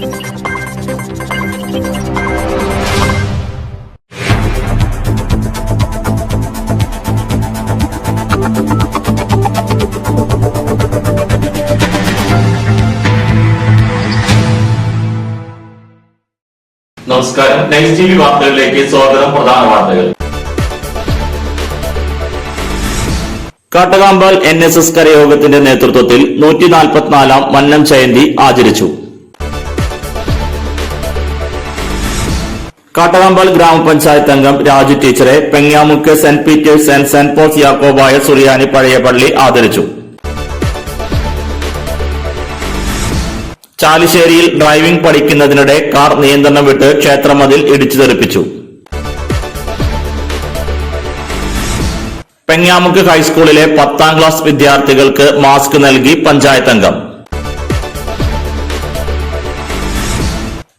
നമസ്കാരം. Nice TV വാർത്തകളിലേക്ക് സ്വാഗതം. പ്രധാന വാർത്തകൾ. കാട്ടകാമ്പാൽ NSS കരയോഗത്തിന്റെ നേതൃത്വത്തിൽ 144-ാം മന്നം ജയന്തി ആചരിച്ചു. കാട്ടകാമ്പാൽ ഗ്രാമപഞ്ചായത്ത് അംഗം രാജു ടീച്ചറെ Pengamuck saint Peter's and saint Paul's Yakobaya Suriyani പഴയ പള്ളി ആദരിച്ചു. ചാലിശ്ശേരിയിൽ ഡ്രൈവിംഗ് പഠിക്കുന്നതിനിടെ കാർ നിയന്ത്രണം വിട്ട് ക്ഷേത്രമതിൽ ഇടിച്ചു തെറിപ്പിച്ചു. പെങ്ങാമുക്ക് ഹൈസ്കൂളിലെ 10ാം ക്ലാസ് വിദ്യാർത്ഥികൾക്ക് മാസ്ക് നൽകി പഞ്ചായത്ത് അംഗം.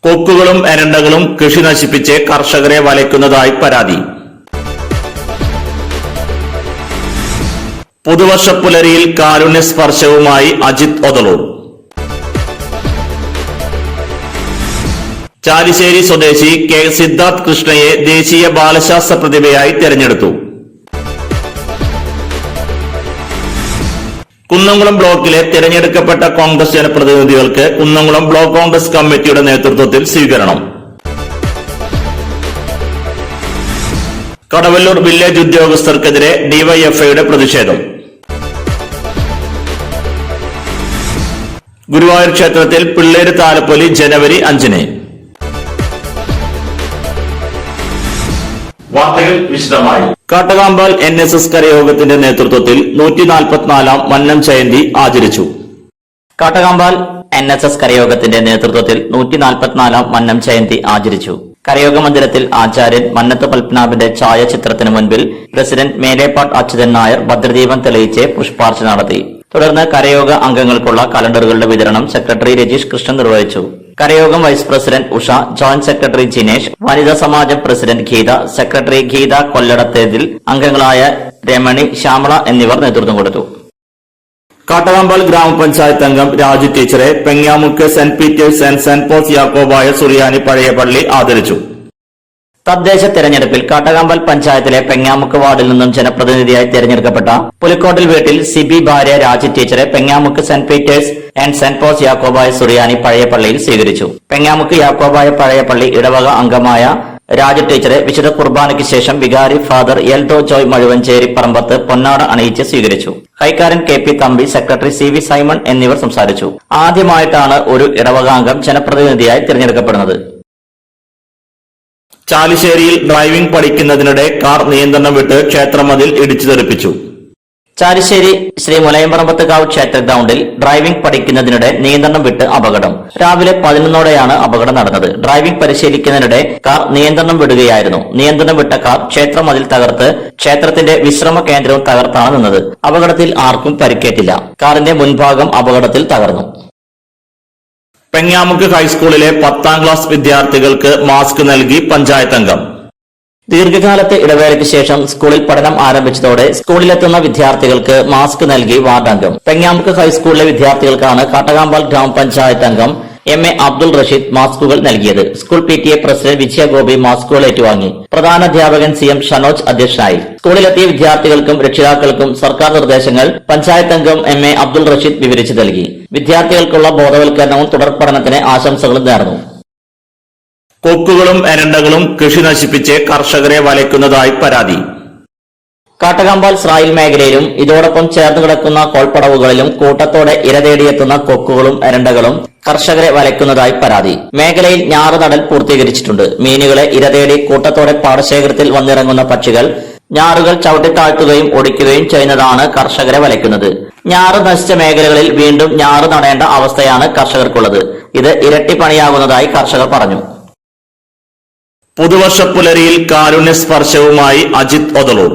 കൊക്കുകളും എരണ്ടകളും കൃഷി നശിപ്പിച്ച് കർഷകരെ വലയ്ക്കുന്നതായി പരാതി. പുതുവർഷപ്പുലരിയിൽ കാരുണ്യ സ്പർശവുമായി അജിത് ഒതളൂർ. ചാലിശ്ശേരി സ്വദേശി കെ സിദ്ധാർത്ഥ് കൃഷ്ണയെ ദേശീയ ബാലശാസ്ത്ര പ്രതിഭയായി തെരഞ്ഞെടുത്തു. കുന്നംകുളം ബ്ലോക്കിലെ തിരഞ്ഞെടുക്കപ്പെട്ട കോൺഗ്രസ് ജനപ്രതിനിധികൾക്ക് കുന്നംകുളം ബ്ലോക്ക് കോൺഗ്രസ് കമ്മിറ്റിയുടെ നേതൃത്വത്തിൽ സ്വീകരണം. കടവല്ലൂർ വില്ലേജ് ഉദ്യോഗസ്ഥർക്കെതിരെ ഡിവൈഎഫ്ഐയുടെ പ്രതിഷേധം. ഗുരുവായൂർ ക്ഷേത്രത്തിൽ പിള്ളേര് താലപ്പൊലി ജനുവരി 5-ന്. വാർത്തകൾ വിശദമായി. കാട്ടകാമ്പാൽ NSS കരയോഗത്തിന്റെ നേതൃത്വത്തിൽ 144-ാം മന്നം ജയന്തി ആചരിച്ചു. കാട്ടകാമ്പാൽ NSS കരയോഗത്തിന്റെ നേതൃത്വത്തിൽ 144-ാം മന്നം ജയന്തി ആചരിച്ചു. കരയോഗ മന്ദിരത്തിൽ ആചാര്യൻ മന്നത്ത് പത്മനാഭന്റെ ഛായാചിത്രത്തിന് മുൻപിൽ പ്രസിഡന്റ് മേലേപ്പാട്ട് അച്യുതൻ നായർ ഭദ്രദീപം തെളിയിച്ച് പുഷ്പാർച്ചന നടത്തി. തുടർന്ന് കരയോഗ അംഗങ്ങൾക്കുള്ള കലണ്ടറുകളുടെ വിതരണം സെക്രട്ടറി രജീഷ് കൃഷ്ണൻ നിർവഹിച്ചു. കരയോഗം vice president Usha, joint secretary Jinesh, വനിതാ സമാജം പ്രസിഡന്റ് ഗീത, സെക്രട്ടറി ഗീത കൊല്ലടത്തേതിൽ, അംഗങ്ങളായ രമണി, ശ്യാമള എന്നിവർ നേതൃത്വം കൊടുത്തു. കാട്ടകാമ്പാൽ ഗ്രാമപഞ്ചായത്ത് അംഗം രാജു ടീച്ചറെ Pengamuck saint Peter's and saint Paul's Yakobaya Suriyani പഴയ പള്ളി ആദരിച്ചു. തദ്ദേശ തെരഞ്ഞെടുപ്പിൽ കാട്ടകാമ്പാൽ പഞ്ചായത്തിലെ പെങ്ങാമുക്ക് വാർഡിൽ നിന്നും ജനപ്രതിനിധിയായി തെരഞ്ഞെടുക്കപ്പെട്ട പുലിക്കോട്ടിൽ വീട്ടിൽ സിബി ഭാര്യ രാജി ടീച്ചറെ Pengamuck saint Peter's and saint Paul's Yakobaya Suriyani പഴയ പള്ളിയിൽ സ്വീകരിച്ചു. പെങ്ങാമുക്ക് യാക്കോബായ പഴയ പള്ളി ഇടവക അംഗമായ രാജു ടീച്ചറെ വിശുദ്ധ കുർബാനയ്ക്ക് ശേഷം വികാരി ഫാദർ എൽദോ ജോയ് മഴുവഞ്ചേരി പറമ്പത്ത് പൊന്നാട അണിയിച്ച് സ്വീകരിച്ചു. കൈക്കാരൻ KP Thampi, secretary CV Simon എന്നിവർ സംസാരിച്ചു. ആദ്യമായിട്ടാണ് ഒരു ഇടവകാംഗം ജനപ്രതിനിധിയായി തിരഞ്ഞെടുക്കപ്പെടുന്നത്. ചാലിശ്ശേരിയിൽ ഡ്രൈവിംഗ് പഠിക്കുന്നതിനിടെ കാർ നിയന്ത്രണം വിട്ട് ക്ഷേത്രമതിൽ ഇടിച്ചു തെറിപ്പിച്ചു. ചാലിശ്ശേരി ശ്രീ മുലയമ്പറമ്പത്തുകാവ് ക്ഷേത്ര ഗ്രൗണ്ടിൽ ഡ്രൈവിംഗ് പഠിക്കുന്നതിനിടെ നിയന്ത്രണം വിട്ട് അപകടം. രാവിലെ 11-ഓടെയാണ് അപകടം നടന്നത്. ഡ്രൈവിംഗ് പരിശീലിക്കുന്നതിനിടെ കാർ നിയന്ത്രണം വിടുകയായിരുന്നു. നിയന്ത്രണം വിട്ട കാർ ക്ഷേത്രമതിൽ തകർത്ത് ക്ഷേത്രത്തിന്റെ വിശ്രമ കേന്ദ്രവും തകർത്താണ് നിന്നത്. അപകടത്തിൽ ആർക്കും പരിക്കേറ്റില്ല. കാറിന്റെ മുൻഭാഗം അപകടത്തിൽ തകർന്നു. പെങ്ങാമുക്ക് ഹൈസ്കൂളിലെ 10ാം ക്ലാസ് വിദ്യാർത്ഥികൾക്ക് മാസ്ക് നൽകി പഞ്ചായത്ത് അംഗം. ദീർഘകാലത്തെ ഇടവേളയ്ക്ക് ശേഷം സ്കൂളിൽ പഠനം ആരംഭിച്ചതോടെ സ്കൂളിലെത്തുന്ന വിദ്യാർത്ഥികൾക്ക് മാസ്ക് നൽകി വാർഡ് അംഗം. പെങ്ങാമുക്ക് ഹൈസ്കൂളിലെ വിദ്യാർത്ഥികൾക്കാണ് കാട്ടകാമ്പാൽ ഗ്രാമപഞ്ചായത്ത് അംഗം MA അബ്ദുൾ റഷീദ് മാസ്കുകൾ നൽകിയത്. സ്കൂൾ PTA പ്രസിഡന്റ് വിജയഗോപി മാസ്കുകൾ ഏറ്റുവാങ്ങി. പ്രധാനാധ്യാപകൻ CM ഷനോജ് അധ്യക്ഷനായി. സ്കൂളിലെത്തിയ വിദ്യാർത്ഥികൾക്കും രക്ഷിതാക്കൾക്കും സർക്കാർ നിർദ്ദേശങ്ങൾ പഞ്ചായത്ത് അംഗം MA അബ്ദുൾ റഷീദ് വിവരിച്ചു നൽകി. വിദ്യാർത്ഥികൾക്കുള്ള ബോധവൽക്കരണവും തുടർ പഠനത്തിന് ആശംസകളും നേർന്നു. കൊക്കുകളും എരണ്ടകളും കൃഷി നശിപ്പിച്ച് കർഷകരെ വലയ്ക്കുന്നതായി പരാതി. കാട്ടകാമ്പാൽ സ്രായിൽ മേഖലയിലും ഇതോടൊപ്പം ചേർന്ന് കിടക്കുന്ന കോൾപ്പടവുകളിലും കൂട്ടത്തോടെ ഇരതേടിയെത്തുന്ന കൊക്കുകളും എരണ്ടകളും കർഷകരെ വലയ്ക്കുന്നതായി പരാതി. മേഖലയിൽ ഞാറ് നടൽ പൂർത്തീകരിച്ചിട്ടുണ്ട്. മീനുകളെ ഇരതേടി കൂട്ടത്തോടെ പാടശേഖരത്തിൽ വന്നിറങ്ങുന്ന പക്ഷികൾ ഞാറുകൾ ചവിട്ടിത്താഴ്ത്തുകയും ഒടിക്കുകയും ചെയ്യുന്നതാണ് കർഷകരെ വലയ്ക്കുന്നത്. ഞാറ് നശിച്ച മേഖലകളിൽ വീണ്ടും ഞാറ് നടേണ്ട അവസ്ഥയാണ് കർഷകർക്കുള്ളത്. ഇത് ഇരട്ടി പണിയാകുന്നതായി കർഷകർ പറഞ്ഞു. പുതുവർഷപ്പുലരിയിൽ കാരുണ്യ സ്പർശവുമായി അജിത് ഒതളൂർ.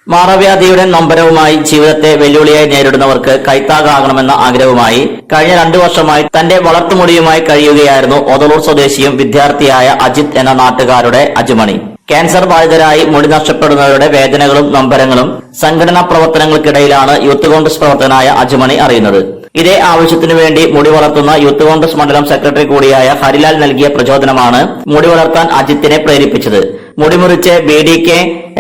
മാറവ്യാധിയുടെ നൊമ്പരവുമായി ജീവിതത്തെ വെല്ലുവിളിയായി നേരിടുന്നവർക്ക് കൈത്താകാകണമെന്ന ആഗ്രഹവുമായി കഴിഞ്ഞ 2 വർഷമായി തന്റെ വളർത്തുമുടിയുമായി കഴിയുകയായിരുന്നു ഒതളൂർ സ്വദേശിയും വിദ്യാർത്ഥിയായ അജിത് എന്ന നാട്ടുകാരുടെ അജുമണി. ക്യാൻസർ ബാധിതരായി മുടി നഷ്ടപ്പെടുന്നവരുടെ വേദനകളും നൊമ്പരങ്ങളും സംഘടനാ പ്രവർത്തനങ്ങൾക്കിടയിലാണ് യൂത്ത് കോൺഗ്രസ് പ്രവർത്തകനായ അജുമണി അറിയുന്നത്. ഇതേ ആവശ്യത്തിനു വേണ്ടി മുടി വളർത്തുന്ന യൂത്ത് കോൺഗ്രസ് മണ്ഡലം സെക്രട്ടറി കൂടിയായ ഹരിലാൽ നൽകിയ പ്രചോദനമാണ് മുടി വളർത്താൻ അജിത്തിനെ പ്രേരിപ്പിച്ചത്. മുടിമുറിച്ച് BDK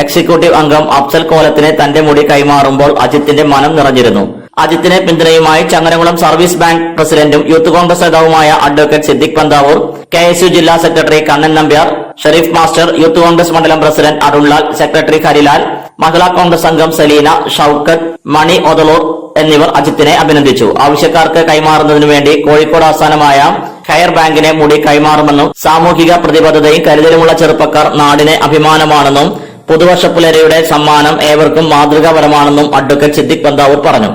എക്സിക്യൂട്ടീവ് അംഗം അഫ്സൽ കോലത്തിന് തന്റെ മുടി കൈമാറുമ്പോൾ അജിത്തിന്റെ മനം നിറഞ്ഞിരുന്നു. അജിത്തിന് പിന്തുണയുമായി ചങ്ങരംകുളം സർവീസ് ബാങ്ക് പ്രസിഡന്റും യൂത്ത് കോൺഗ്രസ് നേതാവുമായ അഡ്വക്കേറ്റ് സിദ്ദിഖ് പന്താവൂർ, KSU ജില്ലാ secretary Kannan Nambiar, Sharif master, youth Congress മണ്ഡലം പ്രസിഡന്റ് അരുൺലാൽ, സെക്രട്ടറി ഹരിലാൽ, മഹിളാ കോൺഗ്രസ് അംഗം സലീന, ഷൌക്കത്ത്, മണി ഒതളൂർ എന്നിവർ അജിത്തിനെ അഭിനന്ദിച്ചു. ആവശ്യക്കാർക്ക് കൈമാറുന്നതിനു വേണ്ടി കോഴിക്കോട് ആസ്ഥാനമായ കയർ ബാങ്കിനെ മുടി കൈമാറുമെന്നും സാമൂഹിക പ്രതിബദ്ധതയും കരുതലുമുള്ള ചെറുപ്പക്കാർ നാടിന് അഭിമാനമാണെന്നും പുതുവർഷ പുലരിയുടെ സമ്മാനം ഏവർക്കും മാതൃകാപരമാണെന്നും അഡ്വക്കേറ്റ് സിദ്ദിഖ് പന്താവൂർ പറഞ്ഞു.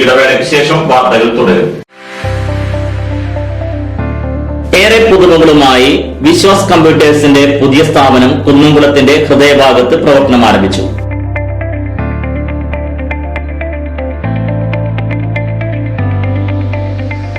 ഇടവേളയ്ക്ക് ശേഷം വാർത്തകൾ തുടരും. ഏറെ പുതുമകളുമായി വിശ്വാസ് കമ്പ്യൂട്ടേഴ്സിന്റെ പുതിയ സ്ഥാപനം കുന്നംകുളത്തിന്റെ ഹൃദയഭാഗത്ത് പ്രവർത്തനം ആരംഭിച്ചു.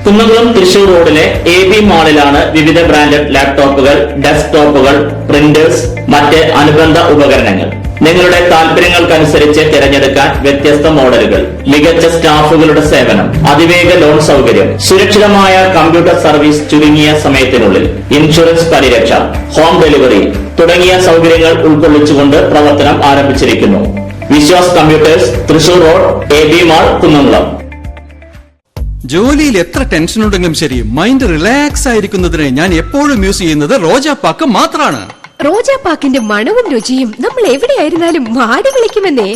കുന്നംകുളം തൃശൂർ റോഡിലെ AB മാളിലാണ് വിവിധ ബ്രാൻഡഡ് ലാപ്ടോപ്പുകൾ, ഡെസ്ക്ടോപ്പുകൾ, പ്രിന്റേഴ്സ്, മറ്റ് അനുബന്ധ ഉപകരണങ്ങൾ. നിങ്ങളുടെ താൽപര്യങ്ങൾക്കനുസരിച്ച് തിരഞ്ഞെടുക്കാൻ വ്യത്യസ്ത മോഡലുകൾ, മികച്ച സ്റ്റാഫുകളുടെ സേവനം, അതിവേഗ ലോൺ സൗകര്യം, സുരക്ഷിതമായ കമ്പ്യൂട്ടർ സർവീസ് ചുരുങ്ങിയ സമയത്തിനുള്ളിൽ, ഇൻഷുറൻസ് പരിരക്ഷ, ഹോം ഡെലിവറി തുടങ്ങിയ സൗകര്യങ്ങൾ ഉൾക്കൊള്ളിച്ചുകൊണ്ട് പ്രവർത്തനം ആരംഭിച്ചിരിക്കുന്നു. Vishwas computers, Thrissur road, AB mall, Kunnamkulam. ജോലിയിൽ എത്ര ടെൻഷൻ ഉണ്ടെങ്കിലും ശരി, മൈൻഡ് റിലാക്സ് ആയിരിക്കുന്നതിന് ഞാൻ എപ്പോഴും യൂസ് ചെയ്യുന്നത് റോജാപ്പാക്ക് മാത്രമാണ്. റോജാപ്പാക്കിന്റെ മണവും രുചിയും നമ്മൾ എവിടെയായിരുന്നാലും മാടി വിളിക്കുമെന്നേ.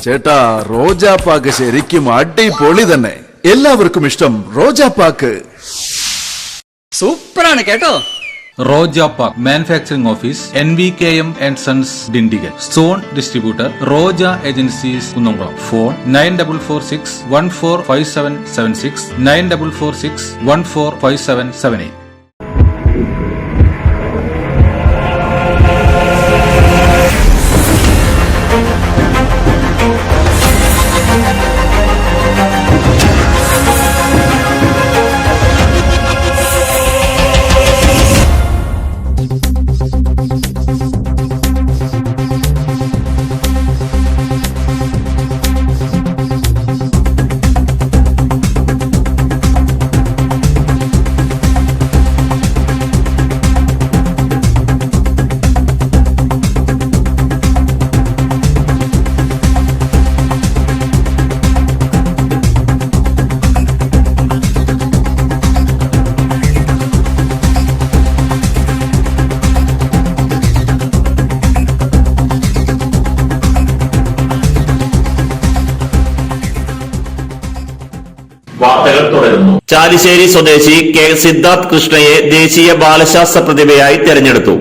ചേട്ടാ, റോജാപ്പാക്ക് ശരിക്കും അടിപൊളി തന്നെ. എല്ലാവർക്കും ഇഷ്ടം റോജാപ്പാക്ക്. സൂപ്പറാണ് കേട്ടോ. Rojapakku manufacturing office, NVKM and Sons, Dindigul. Stone distributor, Roja Agencies, Kunnamkulam. Phone 9446145776, 9446145778. വാർത്തകൾ തുടരുന്നു. ചാലിശ്ശേരി സ്വദേശി K. സിദ്ധാർത്ഥ് കൃഷ്ണയെ ദേശീയ ബാലശാസ്ത്ര പ്രതിഭയായി തെരഞ്ഞെടുത്തു.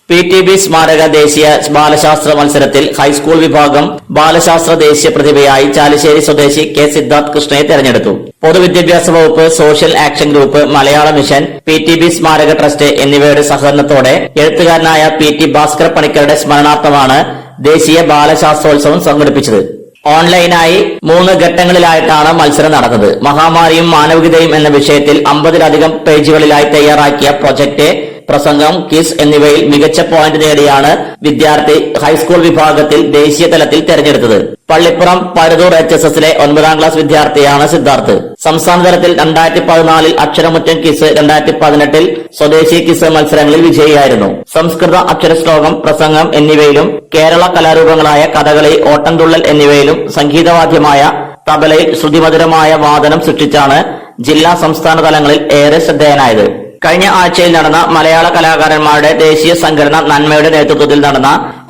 PTB സ്മാരക ദേശീയ ബാലശാസ്ത്ര മത്സരത്തിൽ ഹൈസ്കൂൾ വിഭാഗം ബാലശാസ്ത്ര ദേശീയ പ്രതിഭയായി ചാലിശ്ശേരി സ്വദേശി K. സിദ്ധാർത്ഥ് കൃഷ്ണയെ തെരഞ്ഞെടുത്തു. പൊതുവിദ്യാഭ്യാസ വകുപ്പ്, സോഷ്യൽ ആക്ഷൻ ഗ്രൂപ്പ്, മലയാള മിഷൻ, PTB സ്മാരക ട്രസ്റ്റ് എന്നിവയുടെ സഹകരണത്തോടെ എഴുത്തുകാരനായ PT ഭാസ്കർ പണിക്കരുടെ സ്മരണാർത്ഥമാണ് ദേശീയ ബാലശാസ്ത്രോത്സവം സംഘടിപ്പിച്ചത്. ഓൺലൈനായി 3 ഘട്ടങ്ങളിലായിട്ടാണ് മത്സരം നടന്നത്. മഹാമാരിയും മാനവികതയും എന്ന വിഷയത്തിൽ 50-ലധികം പേജുകളിലായി തയ്യാറാക്കിയ പ്രൊജക്ട്, പ്രസംഗം, ക്വിസ് എന്നിവയിൽ മികച്ച പോയിന്റ് നേടിയാണ് വിദ്യാർത്ഥി ഹൈസ്കൂൾ വിഭാഗത്തിൽ ദേശീയ തലത്തിൽ തെരഞ്ഞെടുത്തത്. പള്ളിപ്പുറം പരുതൂർ HSSലെ 9ാം ക്ലാസ് വിദ്യാർത്ഥിയാണ് സിദ്ധാർത്ഥ്. സംസ്ഥാന തലത്തിൽ 2014 അക്ഷരമുറ്റം ക്വിസ്, 2018 സ്വദേശി ക്വിസ് മത്സരങ്ങളിൽ വിജയിയായിരുന്നു. സംസ്കൃത അക്ഷരശ്ലോകം, പ്രസംഗം എന്നിവയിലും കേരള കലാരൂപങ്ങളായ കഥകളി, ഓട്ടംതുള്ളൽ എന്നിവയിലും സംഗീതവാദ്യമായ തബലയിൽ ശ്രുതിമധുരമായ വാദനം സൃഷ്ടിച്ചാണ് ജില്ലാ സംസ്ഥാന തലങ്ങളിൽ ഏറെ ശ്രദ്ധേയനായത്. കഴിഞ്ഞ ആഴ്ചയിൽ നടന്ന മലയാള കലാകാരന്മാരുടെ ദേശീയ സംഘടന നന്മയുടെ നേതൃത്വത്തിൽ നടന്ന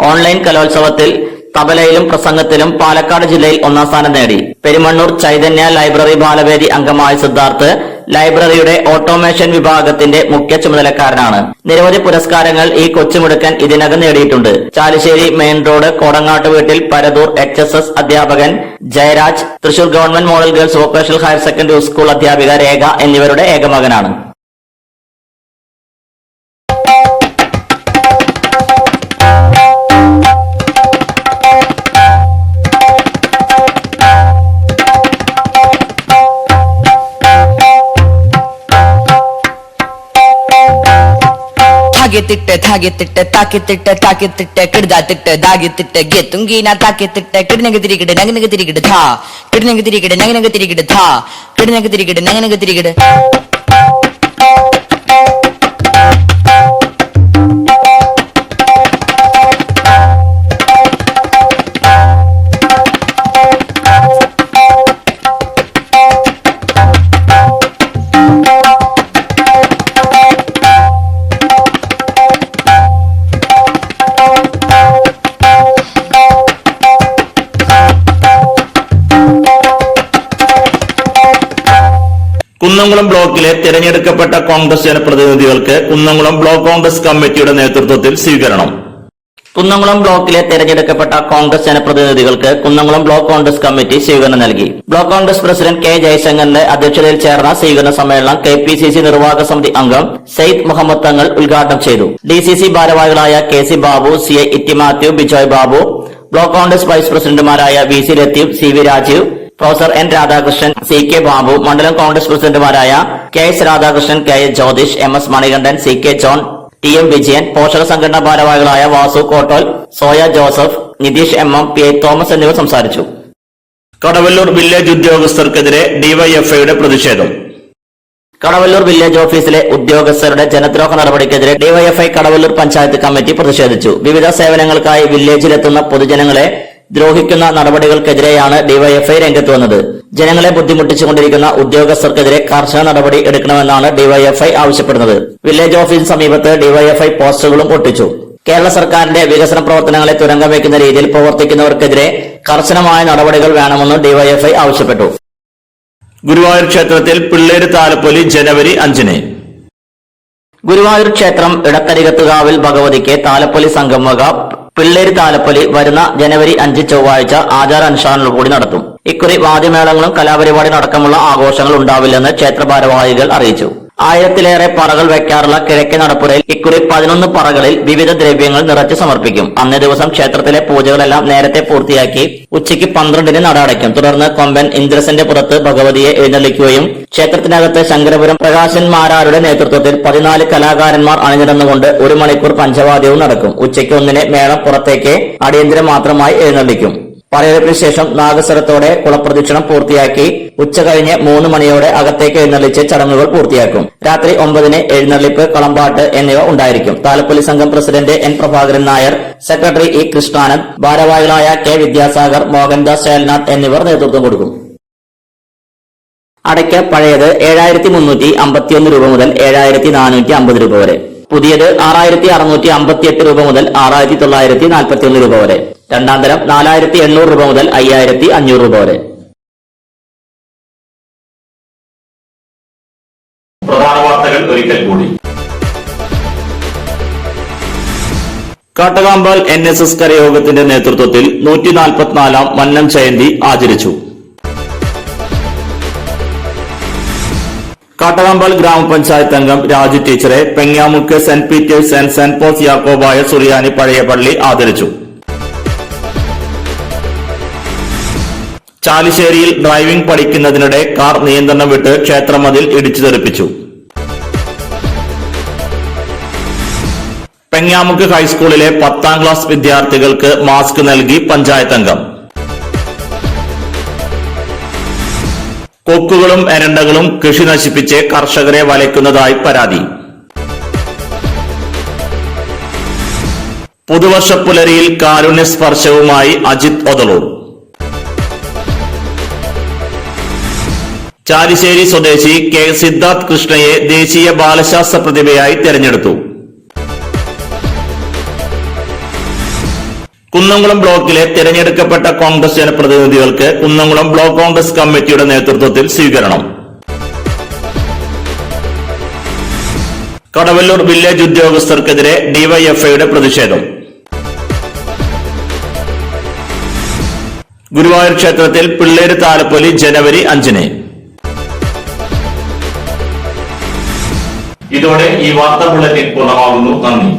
ഓൺലൈൻ കലോത്സവത്തിൽ തബലയിലും പ്രസംഗത്തിലും പാലക്കാട് ജില്ലയിൽ 1ാം സ്ഥാനം നേടി. പെരുമണ്ണൂർ ചൈതന്യ ലൈബ്രറി ബാലവേദി അംഗമായ സിദ്ധാർത്ഥ് ലൈബ്രറിയുടെ ഓട്ടോമേഷൻ വിഭാഗത്തിന്റെ മുഖ്യ ചുമതലക്കാരനാണ്. നിരവധി പുരസ്കാരങ്ങൾ ഈ കൊച്ചുമിടുക്കൻ ഇതിനകം നേടിയിട്ടുണ്ട്. ചാലിശ്ശേരി മെയിൻ റോഡ് കോടങ്ങാട്ട് വീട്ടിൽ പരതൂർ HSS അധ്യാപകൻ Jayaraj, Thrissur government model girls vocational higher secondary school അധ്യാപിക രേഖ എന്നിവരുടെ ഏകമകനാണ്. താകെത്തിട്ട് താകെത്തിട്ട് താകെത്തിട്ട് താകെത്തിട്ട് കിടതാത്തിട്ട് ദാകെത്തിട്ട് ഗെത്തുങ്കീന താകെത്തിട്ട് കിടനക തിരികിട് നഗനക തിരികിട് ധാ കിടനക തിരികിട് നഗനക തിരികിട് ധാ കിടനക തിരികിട് നഗനക തിരികിട് കുന്നംകുളം ബ്ലോക്കിലെ തിരഞ്ഞെടുക്കപ്പെട്ട കോൺഗ്രസ് ജനപ്രതിനിധികൾക്ക് കുന്നംകുളം ബ്ലോക്ക് കോൺഗ്രസ് കമ്മിറ്റിയുടെ നേതൃത്വത്തിൽ സ്വീകരണം. കുന്നംകുളം ബ്ലോക്കിലെ തെരഞ്ഞെടുക്കപ്പെട്ട കോൺഗ്രസ് ജനപ്രതിനിധികൾക്ക് കുന്നംകുളം ബ്ലോക്ക് കോൺഗ്രസ് കമ്മിറ്റി സ്വീകരണം നൽകി. ബ്ലോക്ക് കോൺഗ്രസ് പ്രസിഡന്റ് കെ ജയശങ്കറിന്റെ അധ്യക്ഷതയിൽ ചേർന്ന സ്വീകരണ സമ്മേളനം KPCC നിർവാഹക സമിതി അംഗം സെയ്ദ് മുഹമ്മദ് തങ്ങൾ ഉദ്ഘാടനം ചെയ്തു. DCC ഭാരവാഹികളായ KC Babu, CA Itty Mathew, Bijoy Babu, block Congress vice പ്രസിഡന്റുമാരായ VC Latheef, CV Rajeev, professor N Radhakrishnan, CK Babu, മണ്ഡലം കോൺഗ്രസ് പ്രസിഡന്റുമാരായ KS Radhakrishnan, KH Jyothish, MS Manikandan, CK John, TM Vijayan, പോഷക സംഘടനാ ഭാരവാഹികളായ വാസു കോട്ടോൽ, സോയ ജോസഫ്, നിതീഷ് MM, PI തോമസ് എന്നിവർ സംസാരിച്ചു. കടവല്ലൂർ വില്ലേജ് ഉദ്യോഗസ്ഥർക്കെതിരെ DYFIയുടെ പ്രതിഷേധം. കടവല്ലൂർ വില്ലേജ് ഓഫീസിലെ ഉദ്യോഗസ്ഥരുടെ ജനദ്രോഹ നടപടിക്കെതിരെ DYFI കടവല്ലൂർ പഞ്ചായത്ത് കമ്മിറ്റി പ്രതിഷേധിച്ചു. വിവിധ സേവനങ്ങൾക്കായി വില്ലേജിലെത്തുന്ന പൊതുജനങ്ങളെ ദ്രോഹിക്കുന്ന നടപടികൾക്കെതിരെയാണ് DYFI രംഗത്ത് വന്നത്. ജനങ്ങളെ ബുദ്ധിമുട്ടിച്ചുകൊണ്ടിരിക്കുന്ന ഉദ്യോഗസ്ഥർക്കെതിരെ കർശന നടപടി എടുക്കണമെന്നാണ് DYFI ആവശ്യപ്പെടുന്നത്. വില്ലേജ് ഓഫീസിന് സമീപത്ത് DYFI പോസ്റ്ററുകളും ഒട്ടിച്ചു. കേരള സർക്കാരിന്റെ വികസന പ്രവർത്തനങ്ങളെ തുരങ്കം വയ്ക്കുന്ന രീതിയിൽ പ്രവർത്തിക്കുന്നവർക്കെതിരെ കർശനമായ നടപടികൾ വേണമെന്നും DYFI ആവശ്യപ്പെട്ടു. ഗുരുവായൂർ ക്ഷേത്രത്തിൽ പിള്ളേര് താലപ്പൊലി ജനുവരി 5-ന്. ഗുരുവായൂർ ക്ഷേത്രം ഇടക്കരികത്തുകാവിൽ ഭഗവതിക്ക് താലപ്പൊലി സംഘം വക പിള്ളേര് താലപ്പൊലി വരുന്ന ജനുവരി 5 ചൊവ്വാഴ്ച ആചാരാനുഷ്ഠാനങ്ങൾ കൂടി നടത്തും. ഇക്കുറി വാദ്യമേളങ്ങളും കലാപരിപാടി അടക്കമുള്ള ആഘോഷങ്ങൾ ഉണ്ടാവില്ലെന്ന് ക്ഷേത്ര ഭാരവാഹികൾ അറിയിച്ചു. 1000-ലേറെ പറകൾ വയ്ക്കാറുള്ള കിഴക്കേ നടപ്പുരയിൽ ഇക്കുറി 11 പറകളിൽ വിവിധ ദ്രവ്യങ്ങൾ നിറച്ച് സമർപ്പിക്കും. അന്നേ ദിവസം ക്ഷേത്രത്തിലെ പൂജകളെല്ലാം നേരത്തെ പൂർത്തിയാക്കി ഉച്ചയ്ക്ക് 12-ന് നട അടയ്ക്കും. തുടർന്ന് കൊമ്പൻ ഇന്ദ്രസന്റെ പുറത്ത് ഭഗവതിയെ എഴുന്നള്ളിക്കുകയും ക്ഷേത്രത്തിനകത്ത് ശങ്കരപുരം പ്രകാശന്മാരാരുടെ നേതൃത്വത്തിൽ 14 കലാകാരന്മാർ അണിനിരന്നുകൊണ്ട് 1 മണിക്കൂർ പഞ്ചവാദ്യവും നടക്കും. ഉച്ചയ്ക്ക് 1-ന് മേളം പുറത്തേക്ക് അടിയന്തരം മാത്രമായി എഴുന്നള്ളിക്കും. പറയെടുപ്പിന് ശേഷം നാഗസ്വരത്തോടെ കുളപ്രദക്ഷിണം പൂർത്തിയാക്കി ഉച്ച കഴിഞ്ഞ് 3 മണിയോടെ അകത്തേക്ക് എഴുന്നള്ളിച്ച് ചടങ്ങുകൾ പൂർത്തിയാക്കും. രാത്രി 9-ന് എഴുന്നള്ളിപ്പ്, കളമ്പാട്ട് എന്നിവ ഉണ്ടായിരിക്കും. താലപ്പൊലി സംഘം president N Prabhakaran Nair, secretary E Krishnanand, ഭാരവാഹികളായ K വിദ്യാസാഗർ, മോഹൻദാസ് ചേൽനാഥ് എന്നിവർ നേതൃത്വം കൊടുക്കും. അടയ്ക്ക പഴയത് 7351 രൂപ മുതൽ 7450 രൂപ വരെ, പുതിയത് 6658 രൂപ മുതൽ 6941 രൂപ വരെ, രണ്ടാം തരം 4800 രൂപ മുതൽ 5500 രൂപ വരെ. പ്രധാന വാർത്തകൾ ഒരിക്കൽ കൂടി. കാട്ടകാമ്പാൽ NSS കരയോഗത്തിന്റെ നേതൃത്വത്തിൽ 144-ാം മന്നം ജയന്തി ആചരിച്ചു. കാട്ടകാമ്പാൽ ഗ്രാമപഞ്ചായത്ത് അംഗം രാജു ടീച്ചറെ Pengamuck saint Peter's and saint Paul's Yakobaya Suriyani പഴയ പള്ളി ആദരിച്ചു. ചാലിശ്ശേരിയിൽ ഡ്രൈവിംഗ് പഠിക്കുന്നതിനിടെ കാർ നിയന്ത്രണം വിട്ട് ക്ഷേത്രമതിൽ ഇടിച്ചു തെറിപ്പിച്ചു. പെങ്ങാമുക്ക് ഹൈസ്കൂളിലെ 10ാം ക്ലാസ് വിദ്യാർത്ഥികൾക്ക് മാസ്ക് നൽകി പഞ്ചായത്ത് അംഗം. കൊക്കുകളും എരണ്ടകളും കൃഷി നശിപ്പിച്ച് കർഷകരെ വലയ്ക്കുന്നതായി പരാതി. പുതുവർഷ പുലരിയിൽ കാരുണ്യ സ്പർശവുമായി അജിത് ഒതളൂർ. ചാലിശ്ശേരി സ്വദേശി K സിദ്ധാർത്ഥ് കൃഷ്ണയെ ദേശീയ ബാലശാസ്ത്ര പ്രതിഭയായി തെരഞ്ഞെടുത്തു. കുന്നംകുളം ബ്ലോക്കിലെ തിരഞ്ഞെടുക്കപ്പെട്ട കോൺഗ്രസ് ജനപ്രതിനിധികൾക്ക് കുന്നംകുളം ബ്ലോക്ക് കോൺഗ്രസ് കമ്മിറ്റിയുടെ നേതൃത്വത്തിൽ സ്വീകരണം. കടവല്ലൂർ വില്ലേജ് ഉദ്യോഗസ്ഥർക്കെതിരെ DYFIയുടെ പ്രതിഷേധം. ഗുരുവായൂർ ക്ഷേത്രത്തിൽ പിള്ളേര് താലപ്പൊലി ജനുവരി 5-ന്. ഇതോടെ ഈ വാർത്താ ബുള്ളറ്റിൻ പൂർണ്ണമാകുന്നു. നന്ദി.